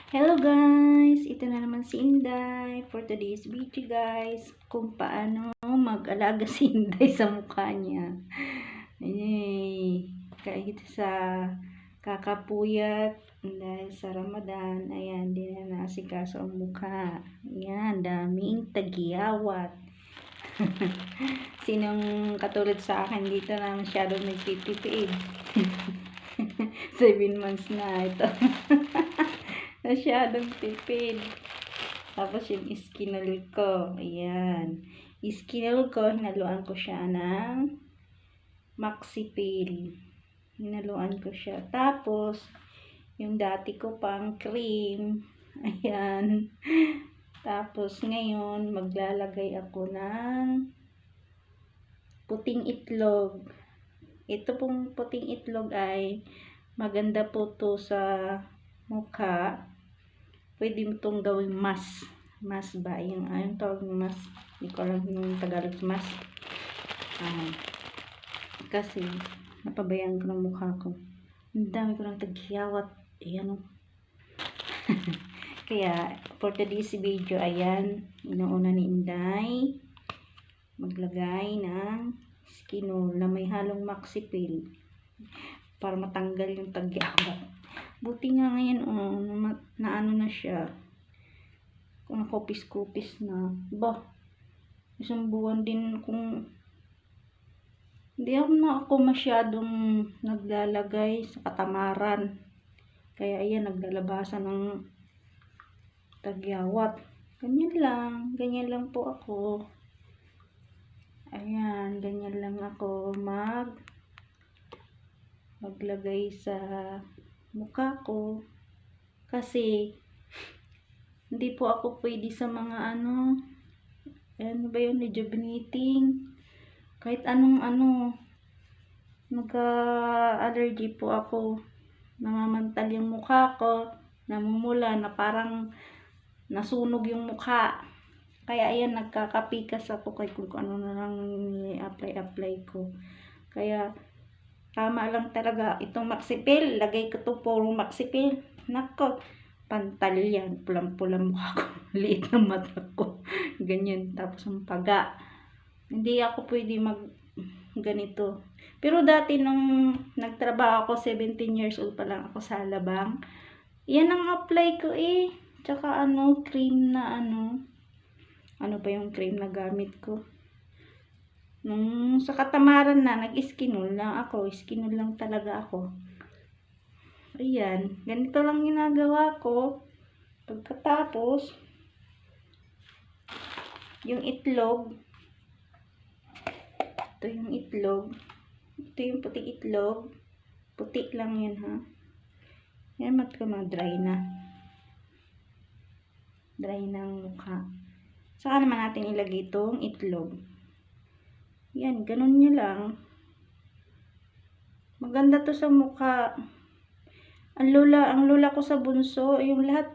Hello guys! Ito na naman si Inday for today's video guys, kung paano mag-alaga si Inday sa mukha niya. Kahit sa kakapuyat dahil sa Ramadan, ayan, di na naasikaso ang mukha. Ayan, daming tagyawat. Sinong katulad sa akin dito na masyadong nagtitipid? 7 months na ito. Masyadong tipid. Tapos yung iskinol ko. Ayan. Iskinol ko, hinaluan ko siya ng Maxipil. Hinaluan ko siya. Tapos, yung dati ko pang cream. Ayan. Tapos, ngayon, maglalagay ako ng puting itlog. Ito pong puting itlog ay maganda po to sa mukha. Pwede mo itong gawing mask. Mask ba? Yung tawag ng mask. Hindi ko alam yung Tagalog mask. Kasi, napabayaan ko ng mukha ko. Ang dami ko ng tagyawat. Ayan o. Kaya, for today's video, ayan, inuuna ni Inday maglagay ng skinol na may halong Maxipil para matanggal yung tagyawat. Buti nga ngayon, na ano na siya. Kung kupis-kupis na. Ba, isang buwan din kung hindi ako masyadong naglalagay sa katamaran. Kaya ayan, naglalabasan ng tagyawat. Ganyan lang po ako. Ayan, ganyan lang ako maglagay sa mukha ko. Kasi, hindi po ako pwede sa mga ano ba yun, rejuvenating. Kahit anong nagka-allergy po ako. Namamantal yung mukha ko. Namumula na parang nasunog yung mukha. Kaya ayan, nagkakapikas ako kay kung ano na lang i-apply ko. Kaya, tama lang talaga. Itong Maxipil, lagay ko to puro Maxipil. Nako, pantal yan. Pulang-pulang mukha ko. Liit ng mata ko. Ganyan. Tapos ang paga. Hindi ako pwede ganito. Pero dati nung nagtrabaho ako, 17 years old pa lang ako sa Alabang. Yan ang apply ko eh. Tsaka cream na ano ba yung cream na gamit ko? Nung sa katamaran na, nag-skinol lang ako. Skinol lang talaga ako. Ayan. Ganito lang ginagawa ko. Pagkatapos, yung itlog. Ito yung itlog. Ito yung puting itlog. Puti lang yun ha. Yan, dry na. Dry na ang mukha. Saka naman natin ilagay itong itlog. Yan, ganun nyo lang. Maganda to sa mukha. Ang lola ko sa bunso, yung lahat,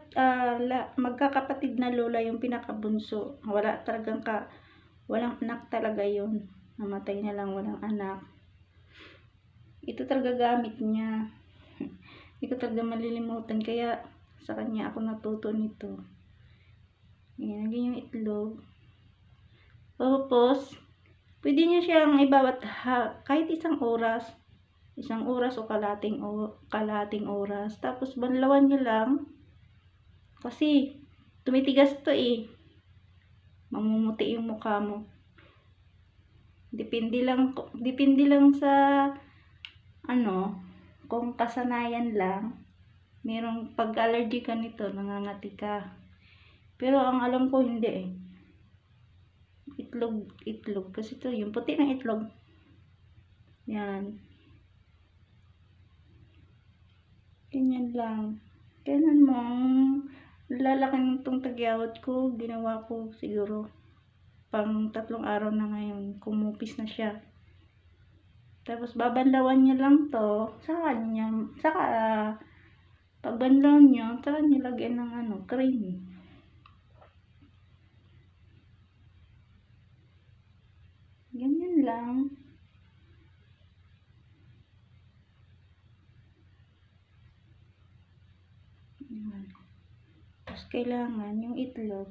magkakapatid na lola yung pinakabunso. Walang anak talaga yun. Namatay na lang, walang anak. Ito talaga gamit niya. Hindi ko talaga malilimutan. Kaya, sa kanya ako natuto nito. Ayan, yung itlog. Tapos, pwede niya siyang ibawat kahit isang oras o kalating oras. Tapos, banlawan niyo lang. Kasi, tumitigas to eh. Mamumuti yung mukha mo. Depende lang sa kung kasanayan lang. Merong pag-allergy ka nito, nangangati ka. Pero ang alam ko hindi eh. Itlog. Kasi ito, yung puti ng itlog. Yan. Ganyan lang. Ganyan mo. Lalaki ng itong tagyawat ko. Ginawa ko siguro pang 3 araw na ngayon. Kumupis na siya. Tapos babanlawan niya lang to. Saka pagbanlaw niyo, saka nilagyan ng cream. Ganyan lang. Tapos, kailangan yung itlog.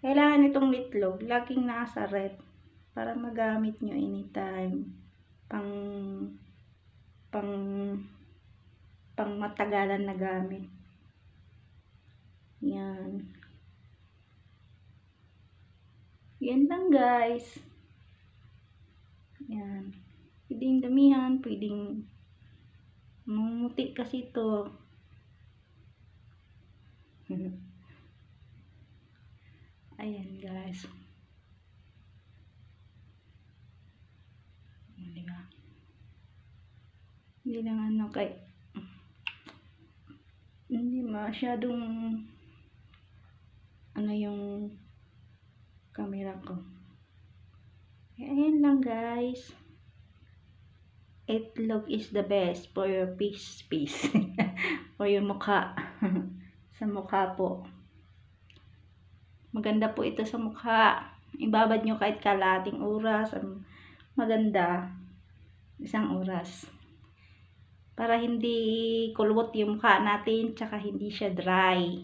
Kailangan itong itlog, laging nasa ref para magamit nyo anytime. Pang matagalan na gamit. Yan. Yan lang guys. Yan. Pwedeng damihan, pwedeng mumuti kasi ito. Ayan guys. Diba? Hindi lang hindi masyadong yung camera ko. Ayan lang guys. Itlog is the best for your face. For your mukha. Sa mukha po. Maganda po ito sa mukha. Ibabad nyo kahit kalating oras. Maganda. 1 oras. Para hindi kulot yung mukha natin. Tsaka hindi siya dry.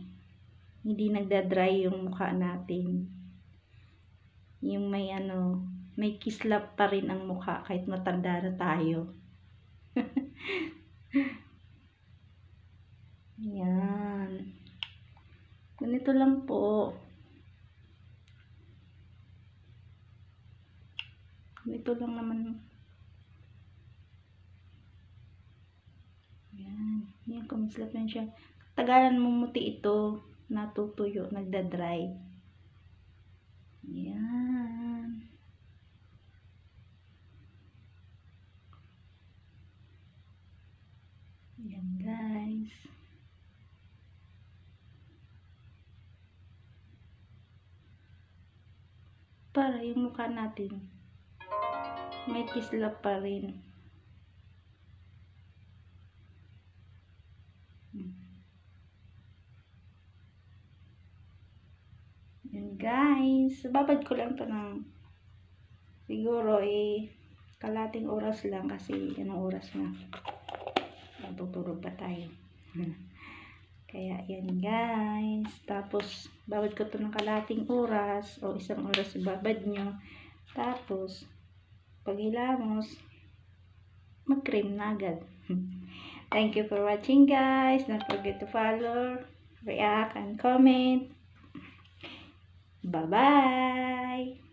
Hindi nagda-dry yung mukha natin. Yung may kislap pa rin ang mukha kahit matanda na tayo. Yan. Ganito lang po. Ganito lang naman. Yan. Yan, kumislap na siya. Tagalan mumuti ito. Natutuyo, nagda-dry. Yan. Yan guys. Para yung mukha natin may kislap pa rin. Yan guys. Babad ko lang to ng siguro kalating oras lang kasi anong oras na. Natutulog pa tayo. Kaya yan guys. Tapos babad ko to ng kalating oras o 1 oras babad nyo. Tapos pag hilamos mag-cream na agad. Thank you for watching guys. Don't forget to follow, react, and comment. Bye-bye!